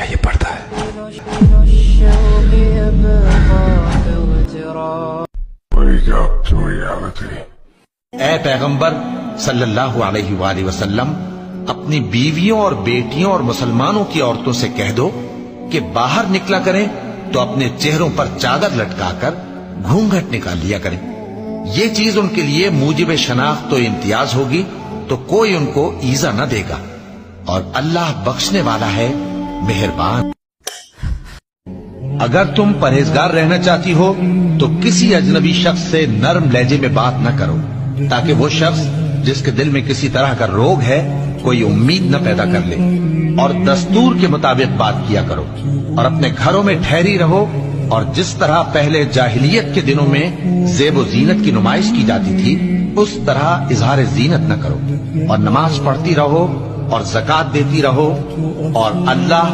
ہے یہ پردہ ہے. Wake up to reality. اے پیغمبر صلی اللہ علیہ وآلہ وسلم، اپنی بیویوں اور بیٹیوں اور مسلمانوں کی عورتوں سے کہہ دو کہ باہر نکلا کریں تو اپنے چہروں پر چادر لٹکا کر گھونگھٹ نکال لیا کریں. یہ چیز ان کے لیے موجب شناخت و امتیاز ہوگی تو کوئی ان کو ایذا نہ دے گا، اور اللہ بخشنے والا ہے، مہربان. اگر تم پرہیزگار رہنا چاہتی ہو تو کسی اجنبی شخص سے نرم لہجے میں بات نہ کرو، تاکہ وہ شخص جس کے دل میں کسی طرح کا روگ ہے کوئی امید نہ پیدا کر لے. اور دستور کے مطابق بات کیا کرو، اور اپنے گھروں میں ٹھہری رہو، اور جس طرح پہلے جاہلیت کے دنوں میں زیب و زینت کی نمائش کی جاتی تھی اس طرح اظہار زینت نہ کرو، اور نماز پڑھتی رہو اور زکوٰۃ دیتی رہو، اور اللہ